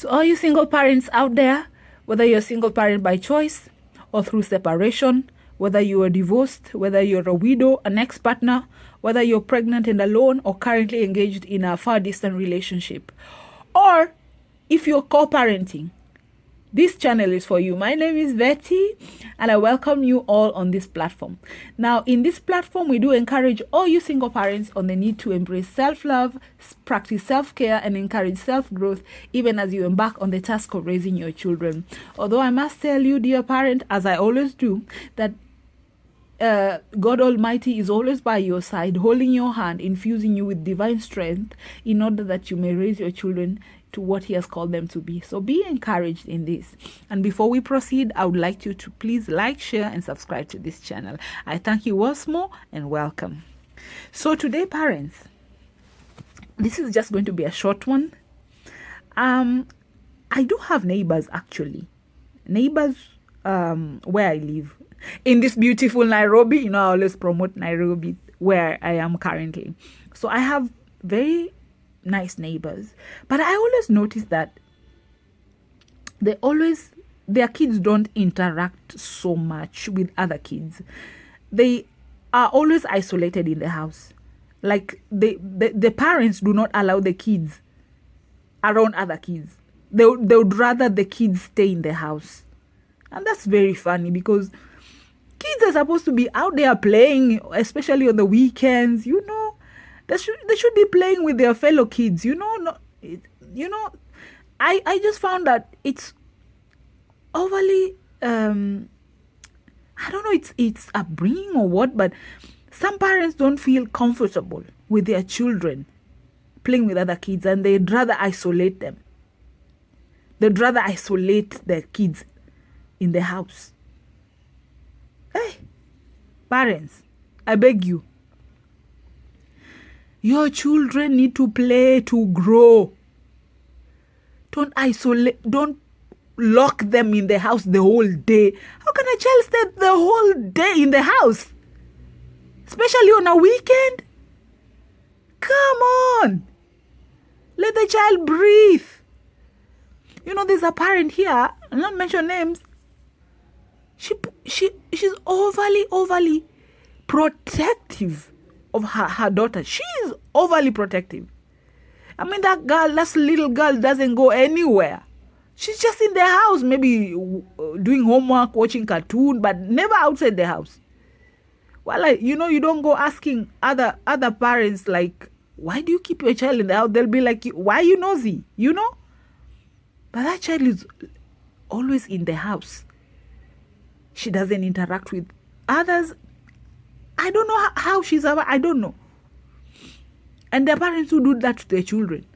So all you single parents out there, whether you're a single parent by choice or through separation, whether you are divorced, whether you're a widow, an ex-partner, whether you're pregnant and alone or currently engaged in a far distant relationship, or if you're co-parenting, this channel is for you. My name is Betty and I welcome you all on this platform. Now, in this platform, we do encourage all you single parents on the need to embrace self-love, practice self-care, and encourage self-growth, even as you embark on the task of raising your children. Although I must tell you, dear parent, as I always do, that God Almighty is always by your side, holding your hand, infusing you with divine strength in order that you may raise your children to what he has called them to be. So be encouraged in this. And before we proceed, I would like you to please like, share, and subscribe to this channel. I thank you once more and welcome. So today, parents, this is just going to be a short one. I do have neighbors, actually. Neighbors where I live. In this beautiful Nairobi, you know, I always promote Nairobi, where I am currently. So I have very nice neighbors, but I always notice that their kids don't interact so much with other kids. They are always isolated in the house. Like the parents do not allow the kids around other kids. They would rather the kids stay in the house. And that's very funny because kids are supposed to be out there playing, especially on the weekends, you know. They should be playing with their fellow kids, you know. I just found that it's overly, I don't know, it's upbringing or what, but some parents don't feel comfortable with their children playing with other kids, and they'd rather isolate them. They'd rather isolate their kids in the house. Hey, parents, I beg you. Your children need to play to grow. Don't isolate, don't lock them in the house the whole day. How can a child stay the whole day in the house? Especially on a weekend? Come on. Let the child breathe. You know, there's a parent here, I'll not mention names. She's overly protective of her daughter. She is overly protective. I mean, that little girl doesn't go anywhere. She's just in the house, maybe doing homework, watching cartoon, but never outside the house. Well, you don't go asking other parents, like, why do you keep your child in the house? They'll be like, why are you nosy? You know? But that child is always in the house. She doesn't interact with others. I don't know how she's ever, I don't know. And there are parents who do that to their children.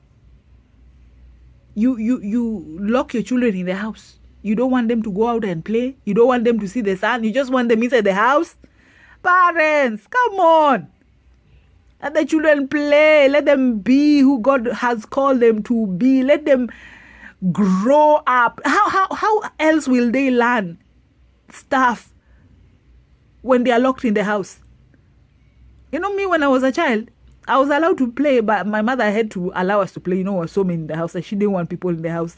You lock your children in the house. You don't want them to go out and play. You don't want them to see the sun. You just want them inside the house. Parents, come on. Let the children play. Let them be who God has called them to be. Let them grow up. How else will they learn stuff when they are locked in the house? You know, me, when I was a child, I was allowed to play, but my mother had to allow us to play. You know, there were so many in the house, and she didn't want people in the house,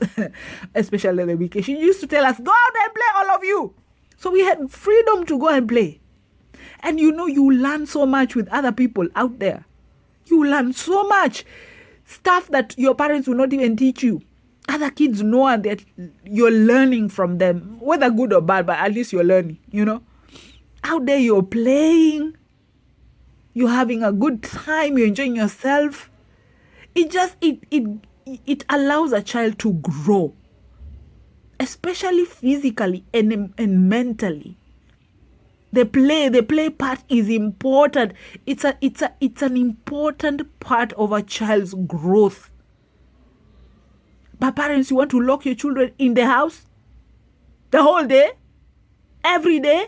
especially the weekend. She used to tell us, go out and play, all of you. So we had freedom to go and play. And you learn so much with other people out there. You learn so much stuff that your parents will not even teach you. Other kids know, and that you're learning from them, whether good or bad, but at least you're learning, you know. Out there you're playing. You're having a good time. You're enjoying yourself. It allows a child to grow, especially physically and mentally. The play part is important. It's an important part of a child's growth. But parents, you want to lock your children in the house the whole day, every day?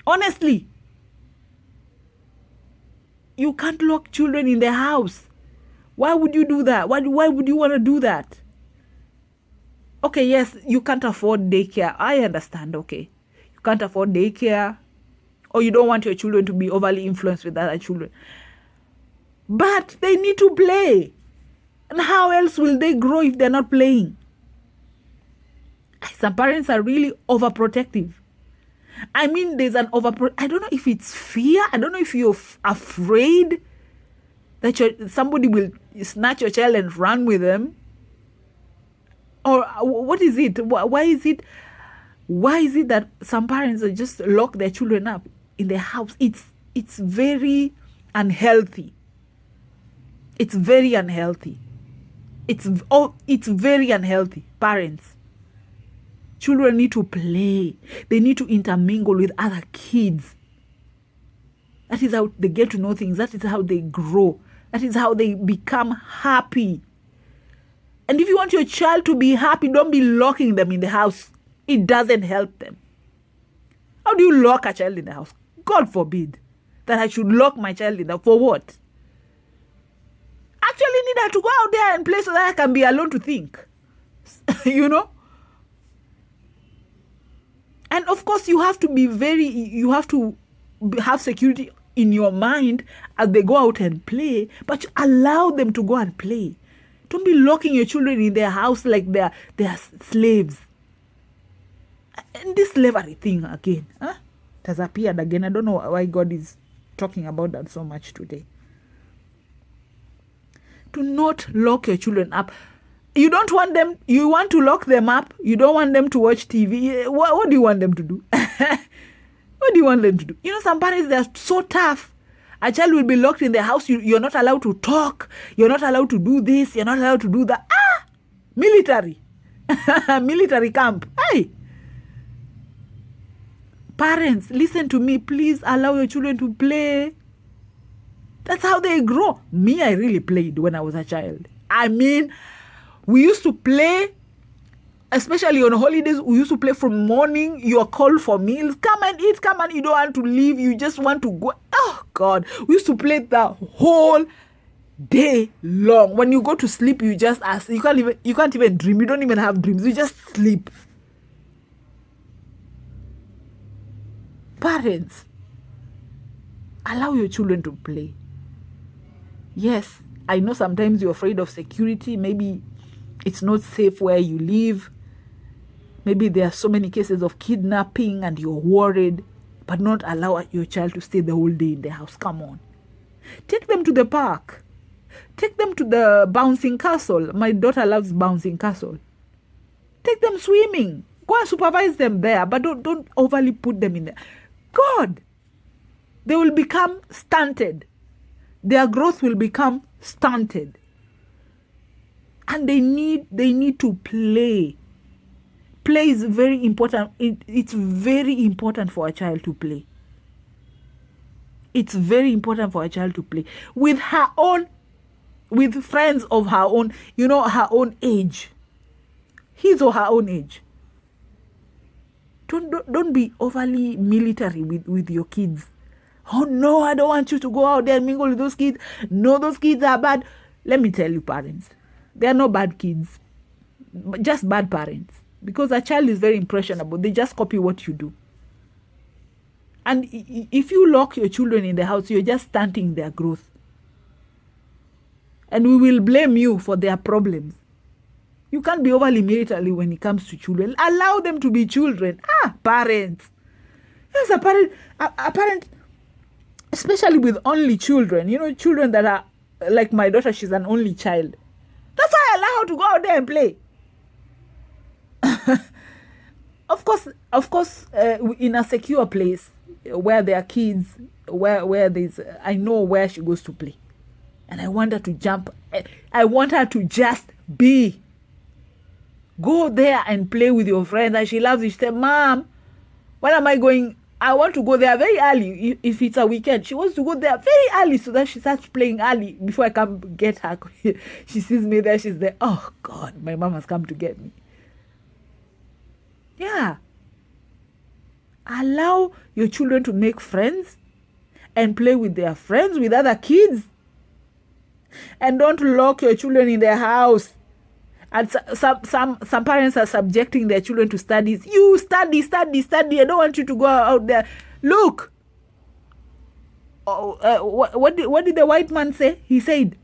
Honestly, you can't lock children in the house. Why would you do that? Why would you want to do that? Okay, yes, you can't afford daycare. I understand, okay. You can't afford daycare, or you don't want your children to be overly influenced with other children. But they need to play. And how else will they grow if they're not playing? Some parents are really overprotective. I mean, there's an I don't know if it's fear. I don't know if you're afraid that somebody will snatch your child and run with them. Or what is it? Why is it that some parents just lock their children up in their house? It's very unhealthy. It's very unhealthy. It's very unhealthy. Parents. Children need to play. They need to intermingle with other kids. That is how they get to know things. That is how they grow. That is how they become happy. And if you want your child to be happy, don't be locking them in the house. It doesn't help them. How do you lock a child in the house? God forbid that I should lock my child in the house. For what? Actually need her to go out there and play so that I can be alone to think. You know? And of course, you have to have security in your mind as they go out and play, but allow them to go and play. Don't be locking your children in their house like they're slaves. And this slavery thing again, it has appeared again. I don't know why God is talking about that so much today. Do not lock your children up. You want to lock them up. You don't want them to watch TV. What do you want them to do? What do you want them to do? You know, some parents, they're so tough. A child will be locked in their house. You're not allowed to talk. You're not allowed to do this. You're not allowed to do that. Military. Military camp. Hey. Parents, listen to me. Please allow your children to play. That's how they grow. Me, I really played when I was a child. I mean, we used to play, especially on holidays. We used to play from morning. You are called for meals. Come and eat. Come and you don't want to leave. You just want to go. Oh, God. We used to play the whole day long. When you go to sleep, you just ask. You can't even dream. You don't even have dreams. You just sleep. Parents, allow your children to play. Yes, I know sometimes you're afraid of security. Maybe it's not safe where you live. Maybe there are so many cases of kidnapping and you're worried. But not allow your child to stay the whole day in the house. Come on. Take them to the park. Take them to the bouncing castle. My daughter loves bouncing castle. Take them swimming. Go and supervise them there. But don't overly put them in there. God, they will become stunted. Their growth will become stunted. And they need to play. Play is very important. It's very important for a child to play. It's very important for a child to play with friends of her own, her own age. His or her own age. Don't be overly military with your kids. Oh no, I don't want you to go out there and mingle with those kids. No, those kids are bad. Let me tell you, parents, they are not bad kids, just bad parents. Because a child is very impressionable. They just copy what you do. And if you lock your children in the house, you're just stunting their growth. And we will blame you for their problems. You can't be overly military when it comes to children. Allow them to be children. Parents. Yes, a parent, especially with only children. Children that are like my daughter, she's an only child. That's why I allow her to go out there and play. Of course, in a secure place where there are kids, where there's, I know where she goes to play. And I want her to jump. I want her to just be. Go there and play with your friends. And she loves it. She said, Mom, when am I going? I want to go there very early. If it's a weekend, she wants to go there very early so that she starts playing early before I come get her. She sees me there. She's there. Oh, God, my mom has come to get me. Yeah. Allow your children to make friends and play with their friends, with other kids. And don't lock your children in their house. And some parents are subjecting their children to studies. You study. I don't want you to go out there. Look. What did the white man say? He said,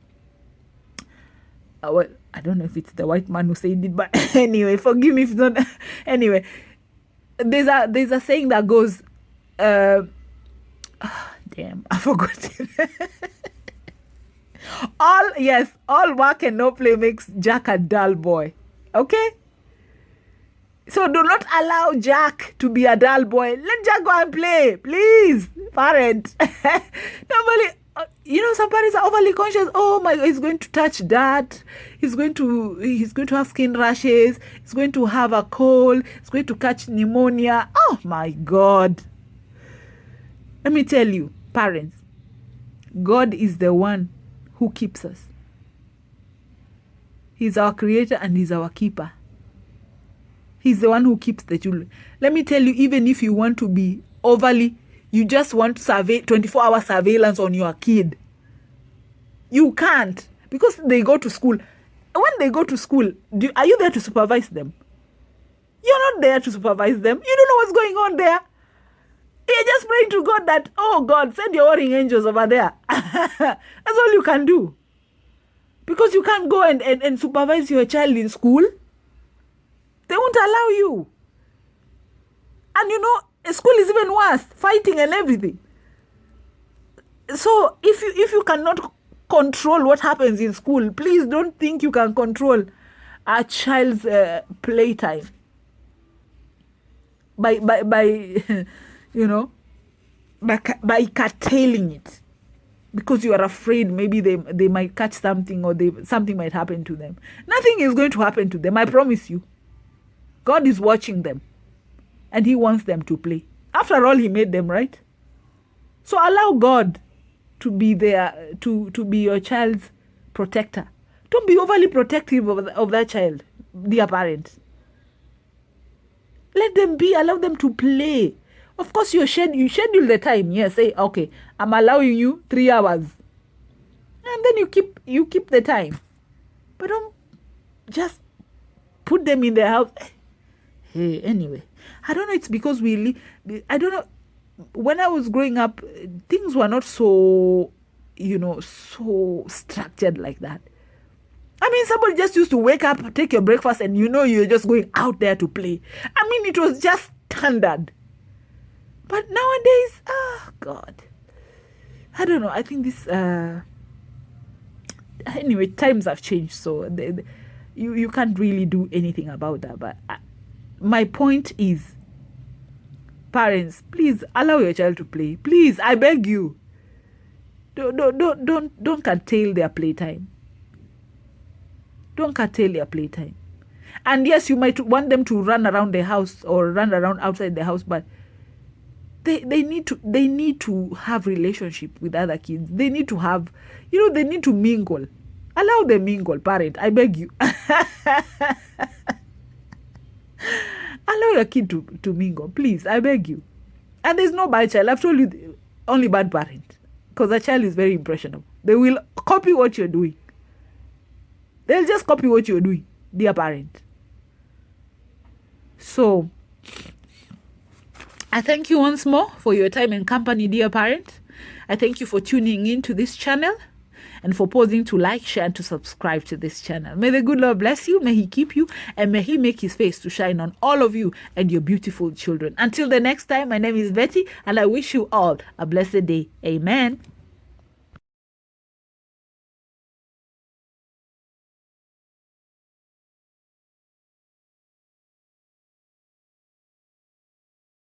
well, I don't know if it's the white man who said it, but anyway, forgive me if it's not. Anyway, there's a saying that goes, damn, I forgot it. all work and no play makes Jack a dull boy. Okay? So do not allow Jack to be a dull boy. Let Jack go and play, please, parent. Normally, some parents are overly conscious. Oh my, he's going to touch dirt. He's going to have skin rashes. He's going to have a cold. He's going to catch pneumonia. Oh my God. Let me tell you, parents, God is the one who keeps us. He's our creator and he's our keeper. He's the one who keeps the children. Let me tell you, even if you want to be overly, you just want 24-hour surveillance on your kid, you can't, because they go to school. When they go to school, are you there to supervise them? You're not there to supervise them. You don't know what's going on there. You're just praying to God that, oh God, send your warring angels over there. That's all you can do. Because you can't go and supervise your child in school. They won't allow you. And school is even worse, fighting and everything. So if you cannot control what happens in school, please don't think you can control a child's playtime by by curtailing it, because you are afraid maybe they might catch something, or something might happen to them. Nothing is going to happen to them, I promise you. God is watching them, and he wants them to play. After all, he made them, right? So allow God to be there, to be your child's protector. Don't be overly protective of that child, dear parents. Let them be, allow them to play. Of course, you schedule the time. Yes, say, okay, I'm allowing you 3 hours. And then you keep the time. But don't just put them in their house. Hey, anyway, I don't know, it's because I don't know, when I was growing up, things were not so, so structured like that. I mean, somebody just used to wake up, take your breakfast, and you're just going out there to play. I mean, it was just standard. But nowadays, oh God, I don't know. I think this, anyway, times have changed, so you can't really do anything about that. But my point is, parents, please allow your child to play. Please, I beg you. Don't curtail their playtime. Don't curtail their playtime. And yes, you might want them to run around the house or run around outside the house, but they need to have relationship with other kids. They need to have, they need to mingle. Allow them mingle, parent. I beg you. Allow your kid to mingle, please. I beg you. And there's no bad child. I've told you, only bad parent. Because a child is very impressionable. They will copy what you're doing. They'll just copy what you're doing, dear parent. So, I thank you once more for your time and company, dear parent. I thank you for tuning in to this channel and for pausing to like, share, and to subscribe to this channel. May the good Lord bless you, may he keep you, and may he make his face to shine on all of you and your beautiful children. Until the next time, my name is Betty, and I wish you all a blessed day. Amen.